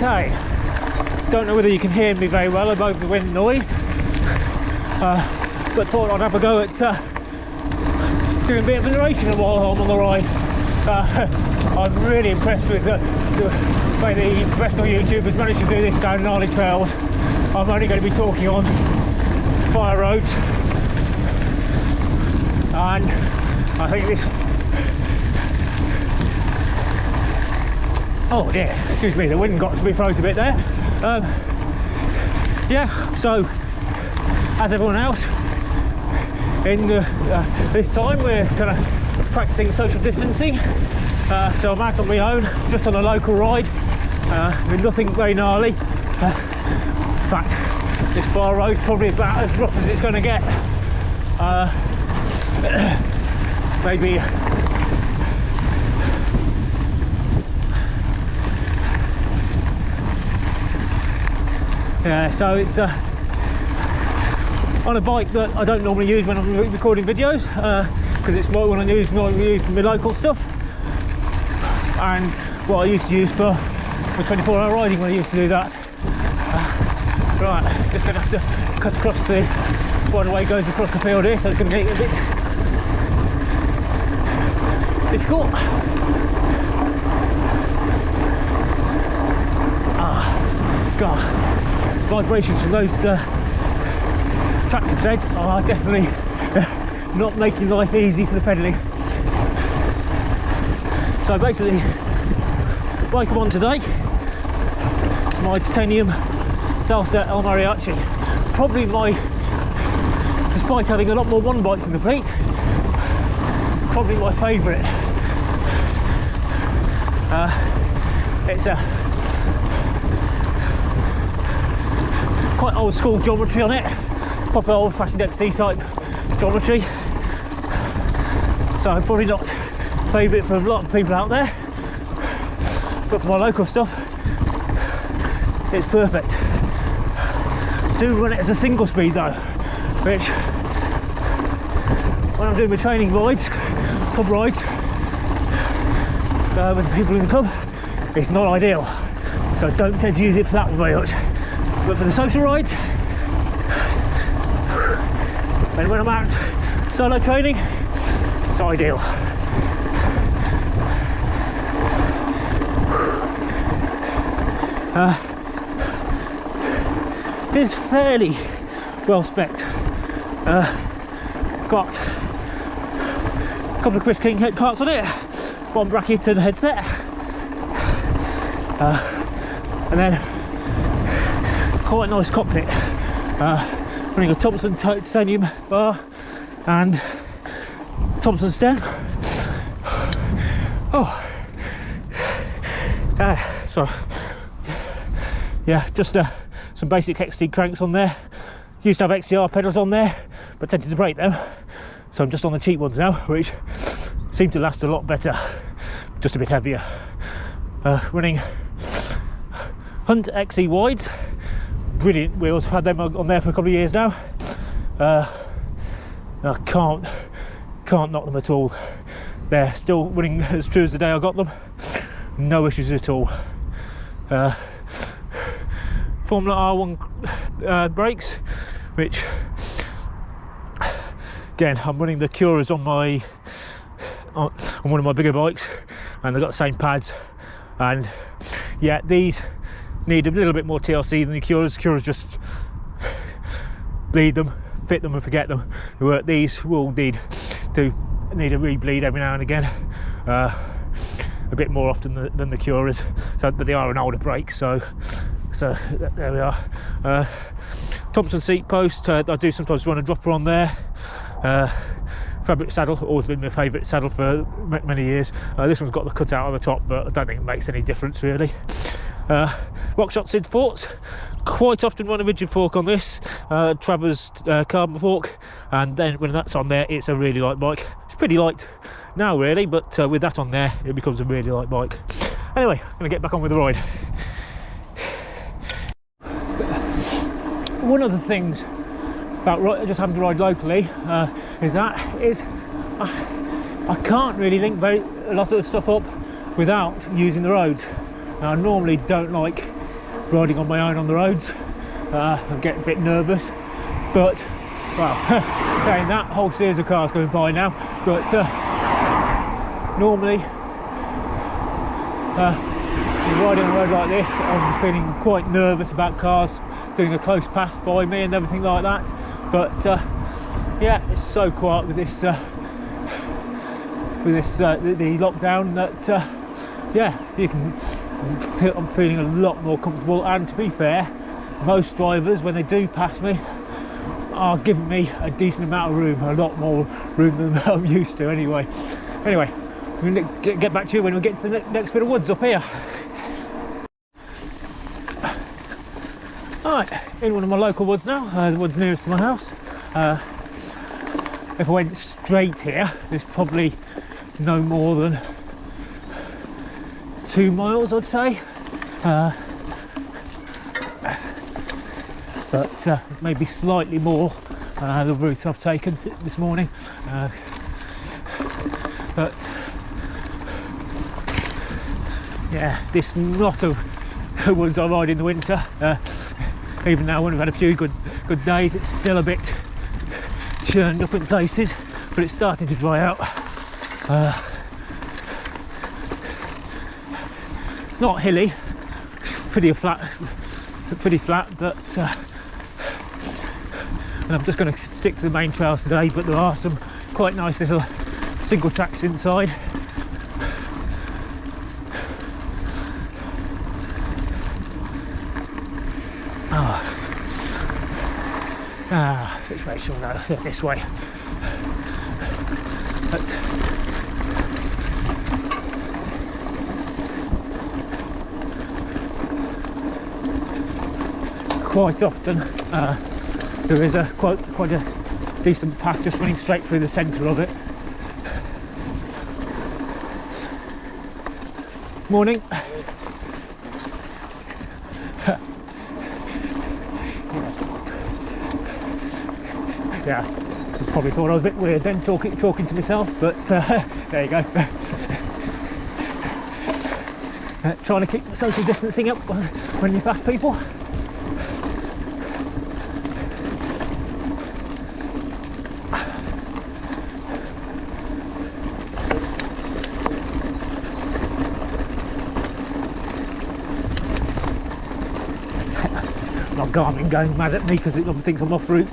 Okay, don't know whether you can hear me very well above the wind noise, but thought I'd have a go at doing a bit of a narration while I'm on the ride. I'm really impressed with the way the professional YouTubers managed to do this down gnarly trails. I'm only going to be talking on fire roads, and I think this... Oh dear, excuse me, the wind got to me froze a bit there. Yeah, so as everyone else, in this time we're kind of practicing social distancing. So I'm out on my own, just on a local ride, with nothing very gnarly. In fact, this far road's probably about as rough as it's going to get. Maybe yeah, so it's on a bike that I don't normally use when I'm recording videos, because it's more when I use my local stuff, and what I used to use for 24-hour riding when I used to do that. Right, just going to have to cut across the one way goes across the field here, so it's going to get a bit difficult. God, vibrations from those tractor treads are definitely not making life easy for the pedalling. So basically, the bike I'm on today is my titanium Salsa El Mariachi. Probably despite having a lot more one bikes in the fleet, probably my favourite. It's a quite old school geometry on it, proper old fashioned XC type geometry, so probably not favourite for a lot of people out there, but for my local stuff it's perfect. Do run it as a single speed though, which when I'm doing my training rides, club rides with the people in the club, it's not ideal, so I don't tend to use it for that very much. But for the social rides, and when I'm out solo training, it's ideal. It is fairly well spec'd. Got a couple of Chris King head parts on it, one bracket and headset, and then quite a nice cockpit, running a Thompson titanium bar and Thompson stem. Oh, so yeah, just some basic XT cranks on there. Used to have XCR pedals on there, but tended to break them, so I'm just on the cheap ones now, which seem to last a lot better, just a bit heavier. Running Hunt XE wides, brilliant wheels. I've had them on there for a couple of years now. I can't knock them at all. They're still running as true as the day I got them, no issues at all. Formula R1 brakes, which again I'm running the Curas on one of my bigger bikes, and they've got the same pads, and yeah, these need a little bit more TLC than the Curas. Curas just bleed them, fit them and forget them. These will need a re-bleed every now and again, a bit more often than the Curas, so, but they are an older brake, so there we are. Thompson seat post, I do sometimes run a dropper on there. Fabric saddle, always been my favourite saddle for many years. This one's got the cutout on the top, but I don't think it makes any difference really. Rockshot Sid forks, quite often run a rigid fork on this, Travers carbon fork, and then when that's on there it's a really light bike. It's pretty light now really, but with that on there it becomes a really light bike. Anyway, I'm going to get back on with the ride. One of the things about just having to ride locally is I can't really link a lot of the stuff up without using the roads. Now, I normally don't like riding on my own on the roads. I'm getting a bit nervous, but well, saying that, whole series of cars going by now, but normally riding on a road like this, I'm feeling quite nervous about cars doing a close pass by me and everything like that. But yeah, it's so quiet with this the lockdown that yeah, I'm feeling a lot more comfortable. And to be fair, most drivers, when they do pass me, are giving me a decent amount of room, a lot more room than I'm used to anyway. Anyway, we'll get back to you when we get to the next bit of woods up here. Alright, in one of my local woods now, the woods nearest to my house. If I went straight here, there's probably no more than 2 miles, I'd say. But maybe slightly more the route I've taken this morning. But yeah, this is not a woods I ride in the winter. Even now, when we've had a few good days, it's still a bit churned up in places, but it's starting to dry out. It's not hilly, pretty flat, but and I'm just going to stick to the main trails today. But there are some quite nice little single tracks inside. Let's make sure now this way. But quite often there is quite a decent path just running straight through the centre of it. Morning. Yeah, probably thought I was a bit weird then talking to myself, but there you go. Trying to keep social distancing up when you pass people. My Garmin going mad at me because it thinks I'm off route.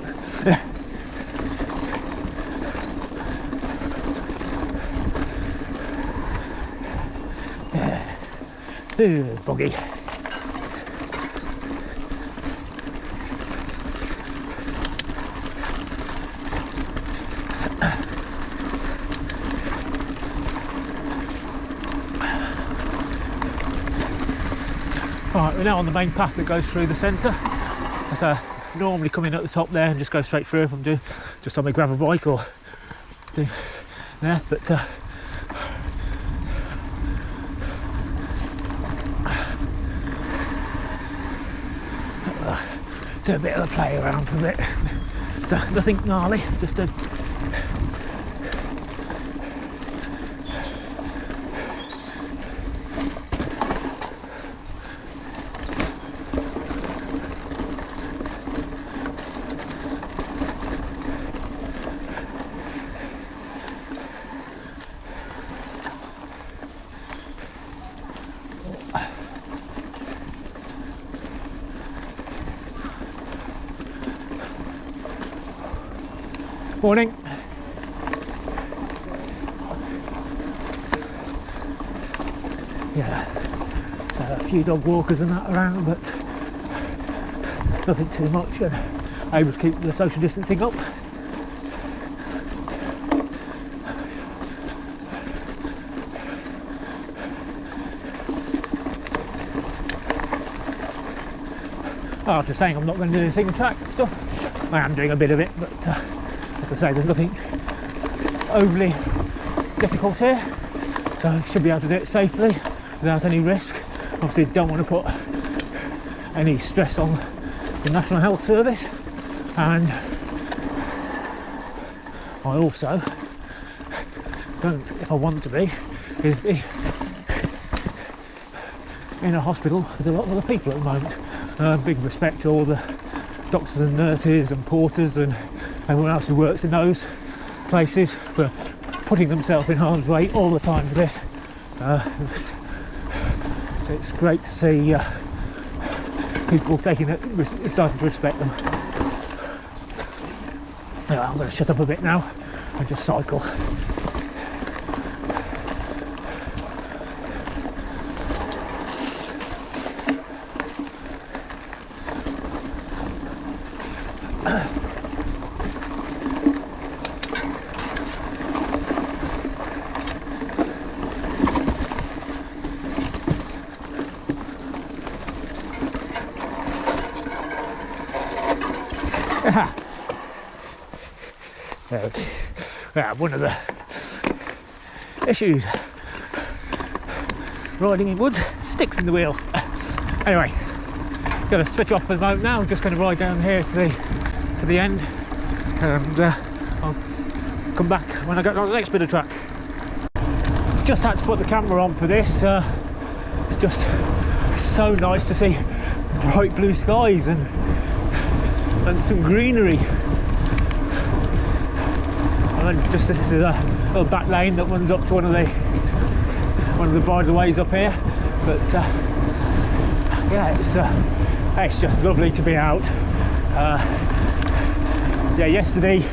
Ooh, boggy. Alright, we're now on the main path that goes through the centre. So normally come in at the top there and just go straight through if I'm doing just on my gravel bike or doing there, but do a bit of a play around for a bit. Nothing gnarly, just a morning. Yeah, a few dog walkers and that around, but nothing too much, and able to keep the social distancing up. After saying I'm not going to do the single track stuff, I am doing a bit of it, but as I say, there's nothing overly difficult here, so I should be able to do it safely without any risk. Obviously don't want to put any stress on the National Health Service, and I also don't, if I want to be, in a hospital with a lot of other people at the moment. Big respect to all the doctors and nurses and porters and everyone else who works in those places for putting themselves in harm's way all the time for this. It's great to see people taking it, starting to respect them. Anyway, I'm going to shut up a bit now and just cycle. One of the issues riding in woods, sticks in the wheel. Anyway, going to switch off for the moment now. I'm just going to ride down here to the end, and I'll come back when I get on the next bit of track. Just had to put the camera on for this. It's just so nice to see bright blue skies and some greenery. And just this is a little back lane that runs up to one of the bridleways up here. But yeah, it's just lovely to be out. Yeah, yesterday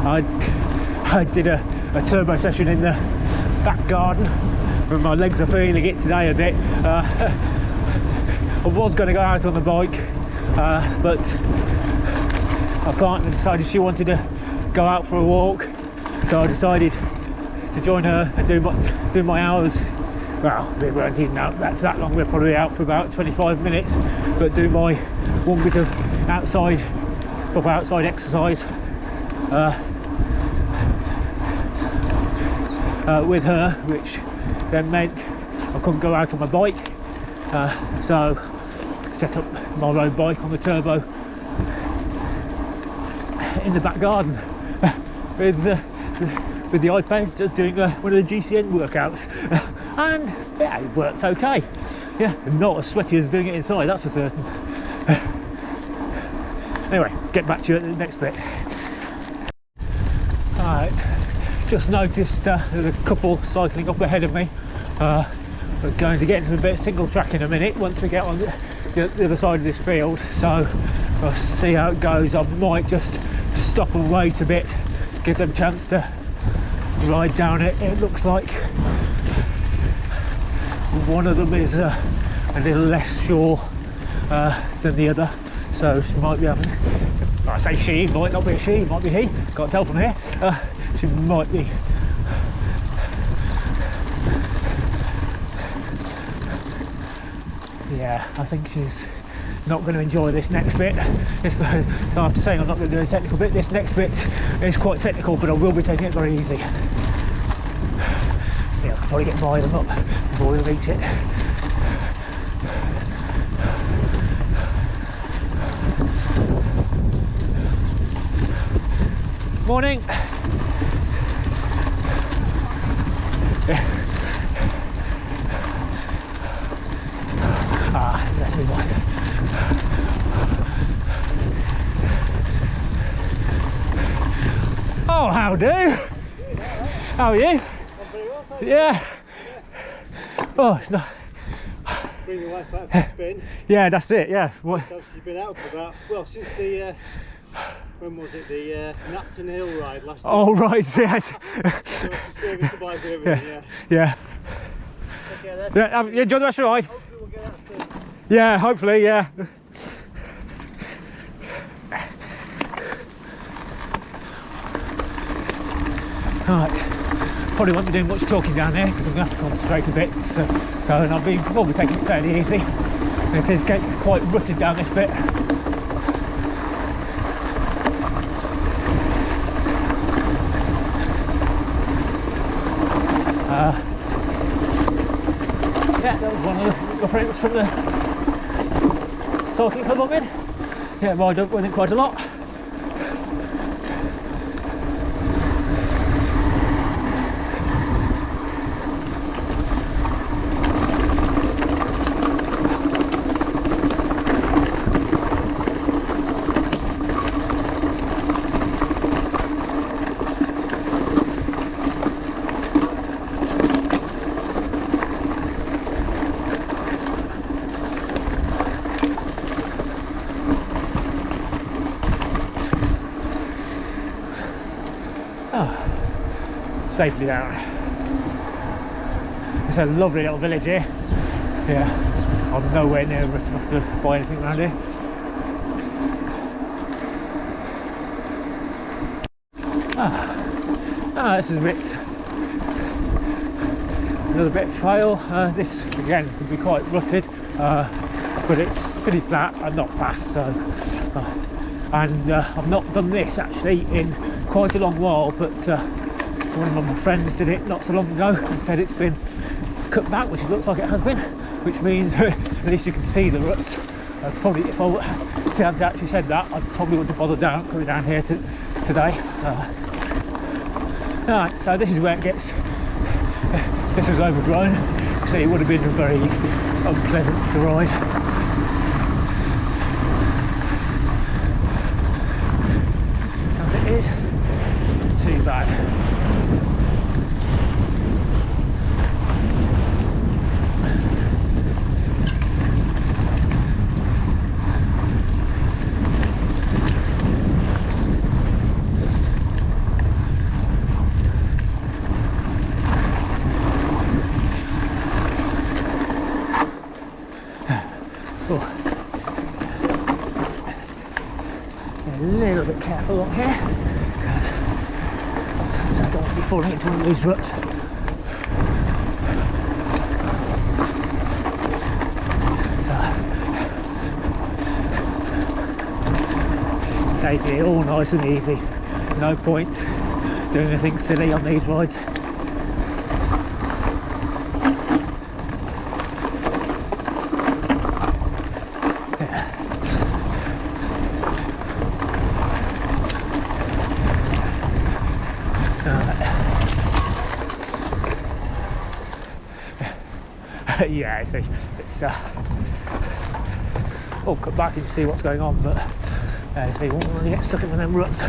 I did a turbo session in the back garden, but my legs are feeling it today a bit. I was going to go out on the bike, but my partner decided she wanted to go out for a walk, so I decided to join her and do my hours. Well, we weren't even out that long, we're probably out for about 25 minutes, but do my one bit of proper outside exercise with her, which then meant I couldn't go out on my bike, so set up my road bike on the turbo in the back garden with the iPad, just doing one of the GCN workouts, and yeah, it worked okay. Yeah, not as sweaty as doing it inside, that's for certain. Anyway, get back to you at the next bit. Alright, just noticed there's a couple cycling up ahead of me. We're going to get into a bit of single track in a minute once we get on the other side of this field, so we'll see how it goes. I might just stop and wait a bit, give them a chance to ride down it. It looks like one of them is a little less sure than the other, so she might be having, I say she, might not be a she, might be he, can't tell from here. She might be yeah, I think she's not going to enjoy this next bit. So after saying I'm not going to do a technical bit, this next bit is quite technical, but I will be taking it very easy. So yeah, I'll probably get by them up before we reach it. Morning. Let's move on. Oh, how do? How are you? I'm very well, thank you. Yeah. Oh, it's not. Bring your wife out for a spin. Yeah, that's it. Yeah. What? It's obviously been out for about, well, since the when was it? The Napton Hill ride last year. Oh right, yes. So to service the bike and everything, yeah. Yeah. Okay then. Yeah. Enjoy the rest of the ride. Hopefully we'll get that spin. Yeah, hopefully. Yeah. Right. Probably won't be doing much talking down there because I'm going to have to concentrate a bit. So and I'll be taking it fairly easy. It is getting quite rutted down this bit. Yeah, that was one of the friends from the cycling club I'm in. Yeah, ride up with him quite a lot. safely down. It's a lovely little village here. Yeah, I'm nowhere near rich enough to buy anything around here. This is a bit, another bit of trail. This again can be quite rutted, but it's pretty flat and not fast. So, and I've not done this actually in quite a long while, but one of my friends did it not so long ago and said it's been cut back, which it looks like it has been, which means at least you can see the ruts. Probably if I hadn't actually said that, I probably wouldn't have bothered coming down here today. Right, so this is where it gets, if this was overgrown, so it would have been very unpleasant to ride. As it is, it's not too bad. A little bit careful on here because I don't want to be falling into one of these ruts. Take it all nice and easy, no point doing anything silly on these rides. Yeah, it's all cut back and you see what's going on, but you won't really get stuck in them ruts.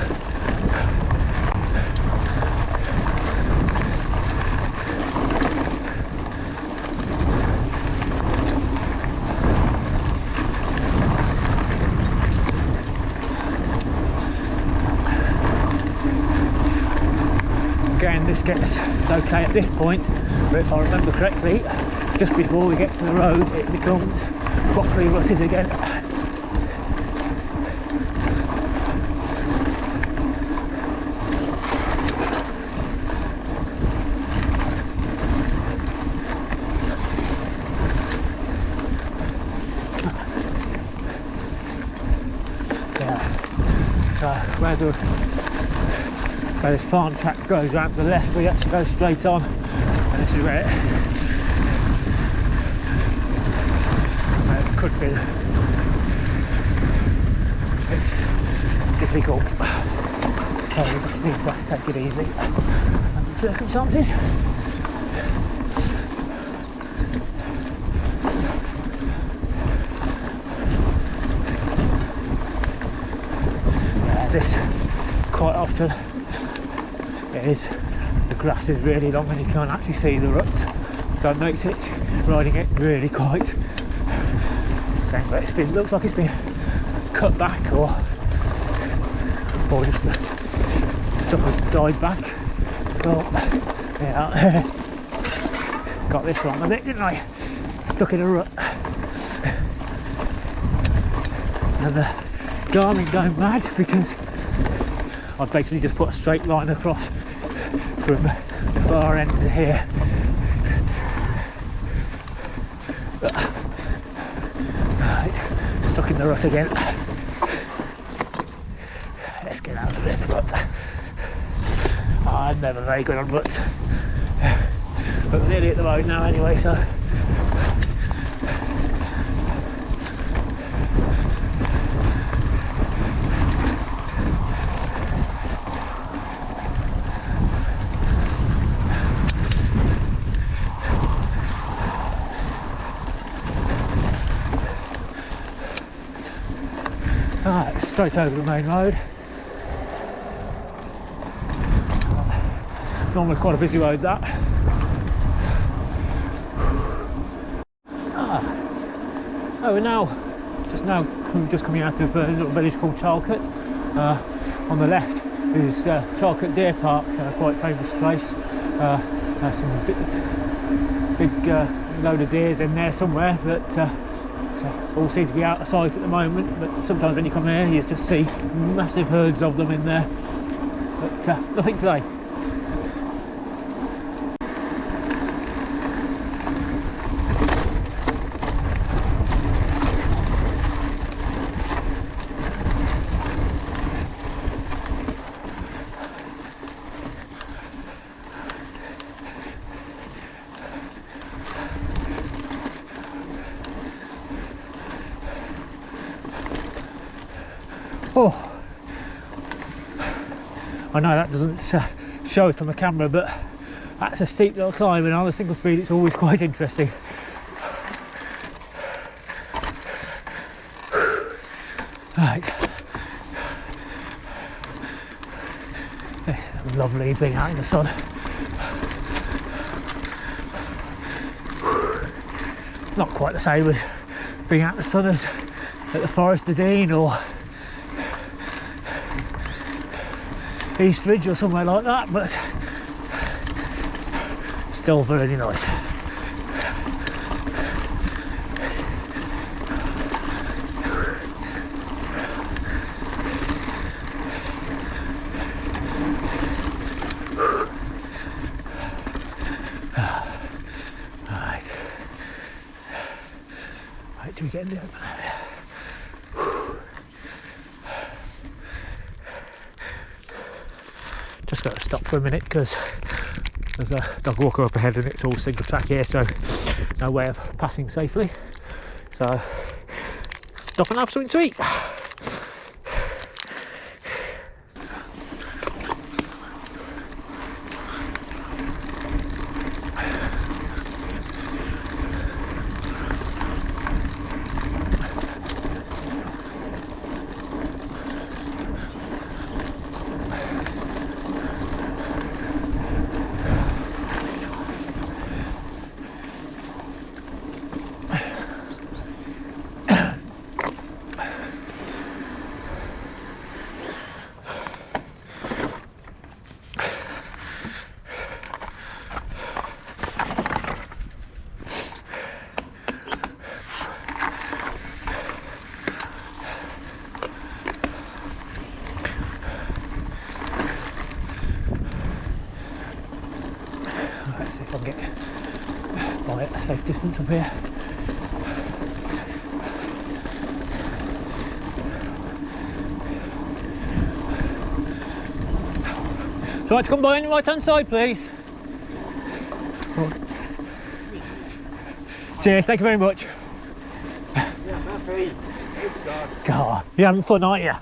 Again, it's okay at this point, but if I remember correctly, just before we get to the road it becomes properly rutted again. Yeah, so where this farm track goes round to the left, we actually go straight on, and this is where it could be a bit difficult, so we just need to take it easy under the circumstances. This quite often is the grass is really long and you can't actually see the ruts, so it makes it riding it really quite same, but it looks like it's been cut back or just the stuff has died back. Oh, yeah, got this wrong a bit, didn't I? Stuck in a rut. And the Garmin going mad because I've basically just put a straight line across from the far end to here. Right, stuck in the rut again. Let's get out of this rut. I'm never very good on ruts, but we're nearly at the road now anyway, so alright, straight over the main road. Normally quite a busy road that. So we're just coming out of a little village called Charlcote. On the left is Charlcote Deer Park, quite famous place. Some big load of deers in there somewhere, but so all seem to be out of sight at the moment. But sometimes when you come here, you just see massive herds of them in there. But nothing today. Oh, I know that doesn't show it on the camera, but that's a steep little climb, and on a single speed it's always quite interesting. Right. It's lovely being out in the sun. Not quite the same as being out in the sun as at the Forest of Dean or East Ridge or somewhere like that, but still very nice. Right, do we get in the open area? Just got to stop for a minute because there's a dog walker up ahead and it's all single track here, so no way of passing safely. So stop and have something to eat. Let's see if I can get by at a safe distance up here. So I'd come by on your right hand side, please. Cheers, thank you very much. God, you're having fun, aren't you?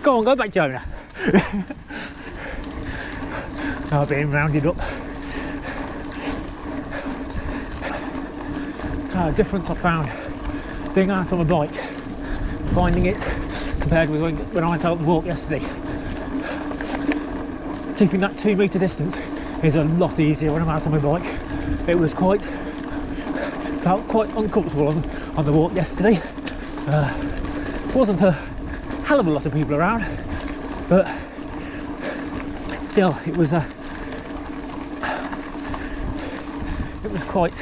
Go on, go back, Jonah. Oh, being rounded up. Difference I found being out on a bike, finding it compared with when I went out to walk yesterday. Keeping that 2 metre distance is a lot easier when I'm out on my bike. It was felt quite uncomfortable on the walk yesterday. Wasn't a hell of a lot of people around, but still it was quite,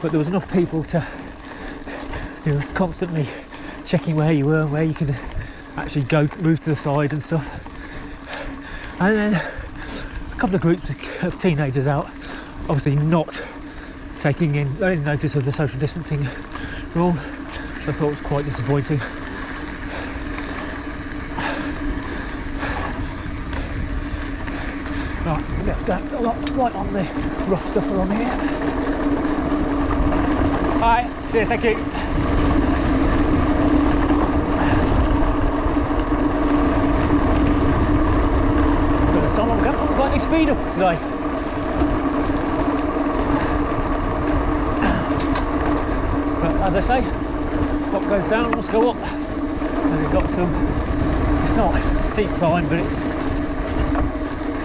but there was enough people to, you know, constantly checking where you were and where you could actually move to the side and stuff. And then a couple of groups of teenagers out, obviously not taking in any notice of the social distancing rule, which I thought was quite disappointing. Right, let's go right on the rough stuff along here. Alright, cheers, thank you. I haven't got any speed up today. But as I say, what goes down must go up. And we've got some, it's not a steep climb, but it's,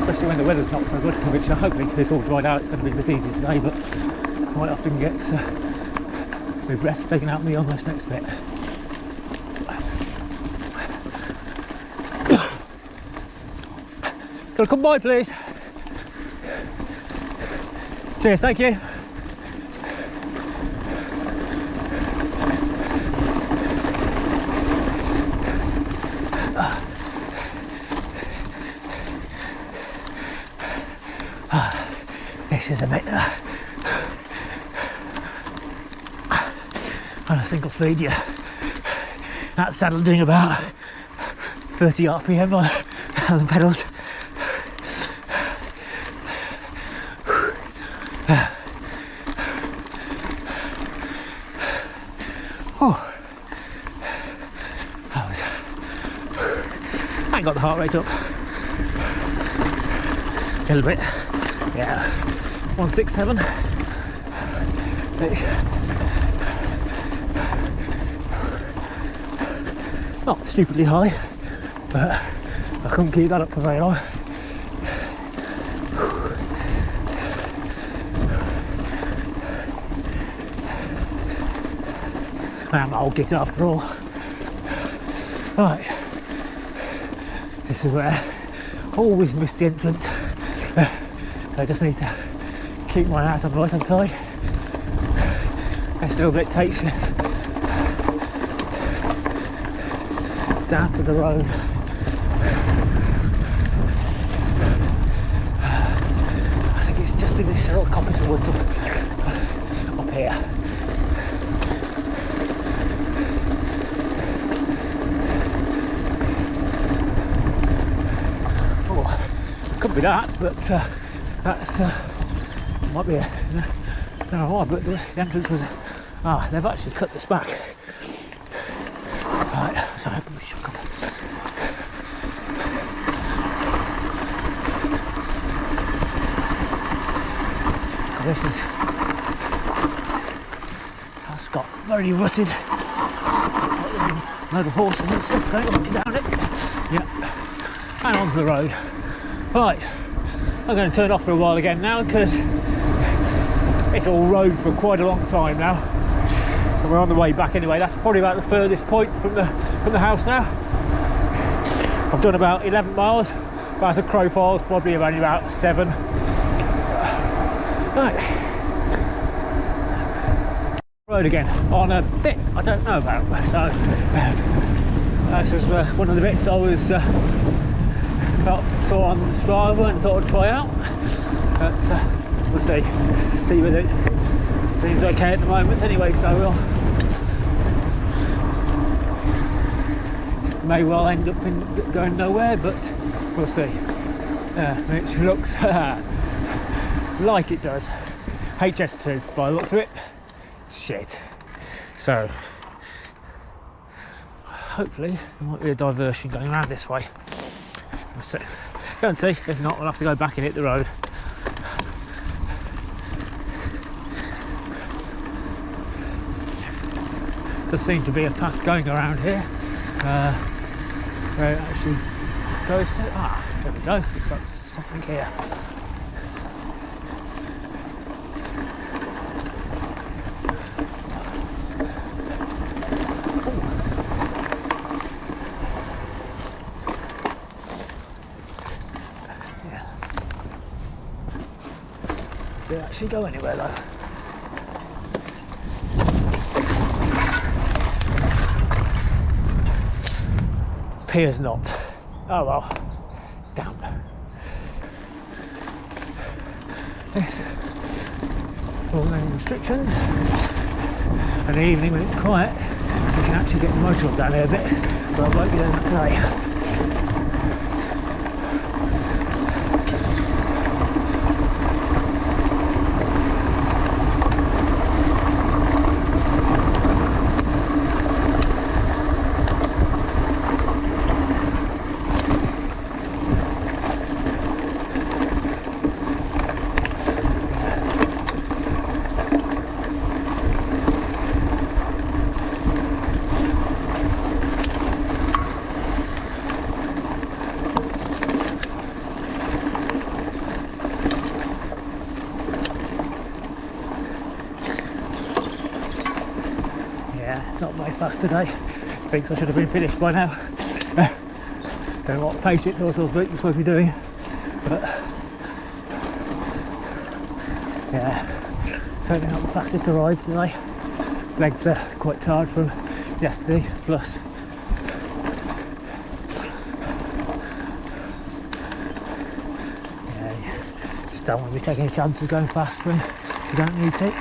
especially when the weather's not so good, which hopefully it's all dried out, it's going to be a bit easy today, but I might often get my breath taken out of me on this next bit. Gotta come by, please. Cheers, thank you. This is a bit on a single speed, yeah. That saddle doing about 30 RPM on the pedals. Oh, I ain't got the heart rate up. A little bit, yeah. 167. Not stupidly high, but I couldn't keep that up for very long. I'm old git after all. Right, this is where I always miss the entrance. So I just need to keep my eye on the right hand side. This little bit takes you down to the road. I think it's just in this little coppice of woods up here. Could be that, but that's might be no, why, but the entrance was they've actually cut this back. Right, so I hope we should come. This is that's got very rutted. Load of horses and stuff going up and down it. Yeah, and onto the road. Right, I'm going to turn off for a while again now because it's all road for quite a long time now, and we're on the way back anyway. That's probably about the furthest point from the house now. I've done about 11 miles, but as a crow flies, probably only about 7. Right, road again on a bit I don't know about. So this is one of the bits I was. Saw on Strava and thought I'd try out, but we'll see whether it seems okay at the moment anyway, so we'll may well end up in going nowhere, but we'll see. It looks like it does. HS2 by the looks of it. Shit. So hopefully there might be a diversion going around this way. We'll see. Go and see. If not, we'll have to go back and hit the road. There seems to be a path going around here where it actually goes to. There we go. Looks like something here. Did it actually go anywhere though? Appears not. Oh well. Damn. Yes. All lane restrictions. In the evening when it's quiet, we can actually get the motor up down here a bit, but I won't be doing that today. Not very fast today. Thinks I should have been finished by now. Don't know what pace it thought I was supposed to be doing. But yeah, certainly not the fastest of rides today. Legs are quite tired from yesterday, plus yeah, you just don't want to be taking a chance of going fast when you don't need to.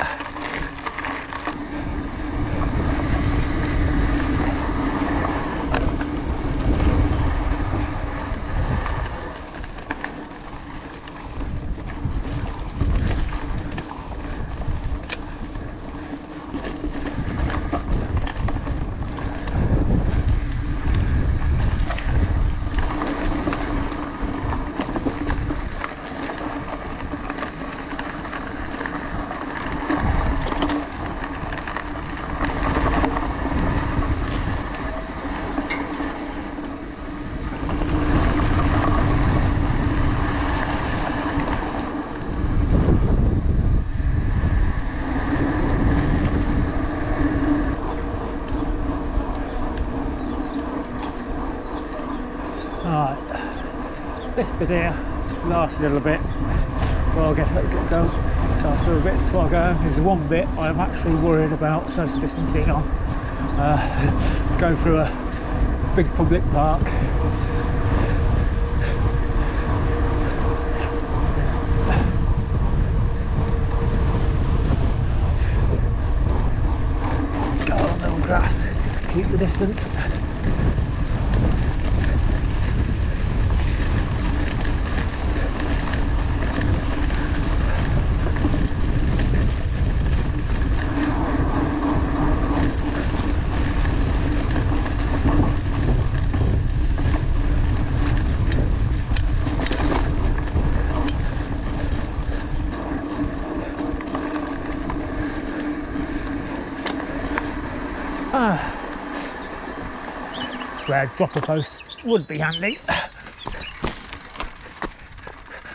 Alright, this bit here lasts a little bit before I get go. Lasts a little bit before I go. There's one bit I'm actually worried about social distancing on. Going through a big public park. Go on little grass, keep the distance. That's where a dropper post would be handy.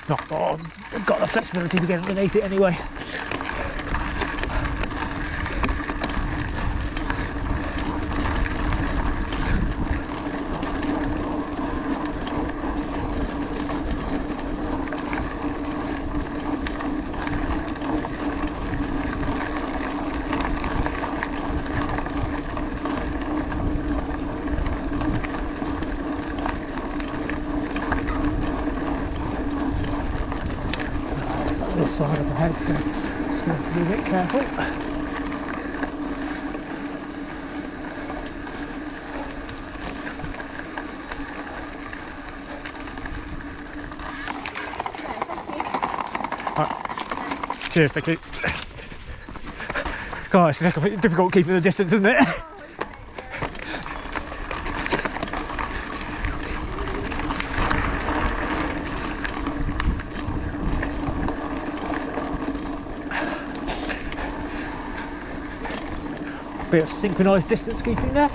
Not that I've got the flexibility to get underneath it anyway. This side of the head, so just have to be a bit careful. Right. Cheers, thank you. God, it's difficult keeping the distance, isn't it? Bit of synchronised distance keeping there.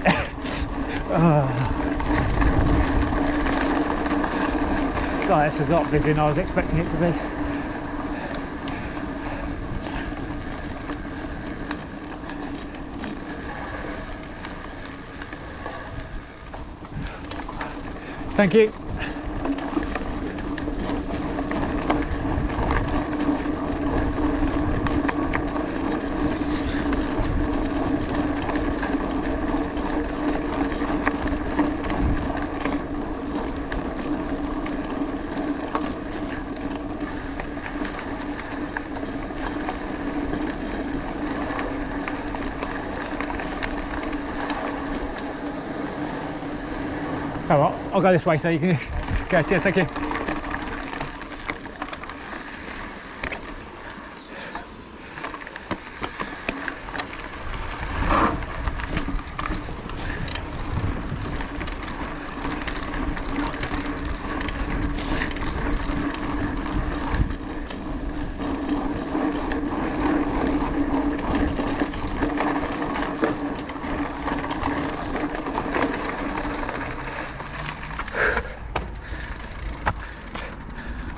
God, this is a lot busier than I was expecting it to be. Thank you. Oh, well, I'll go this way so you can go. Cheers, thank you.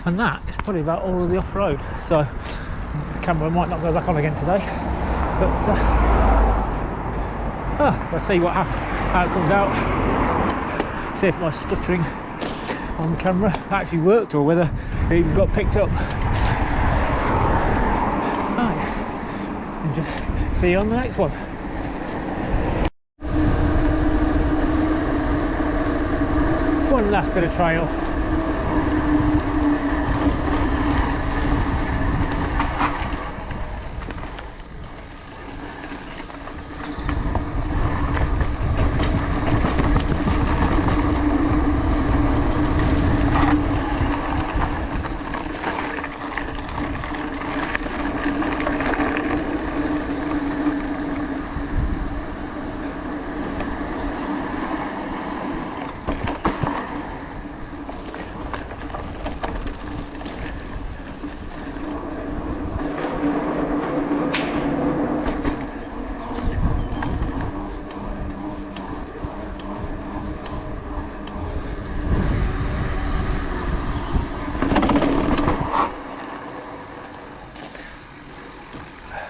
And that is probably about all of the off-road, so the camera might not go back on again today, but we'll see how it comes out, see if my stuttering on camera actually worked or whether it even got picked up. Right, and just see you on the next one. One last bit of trail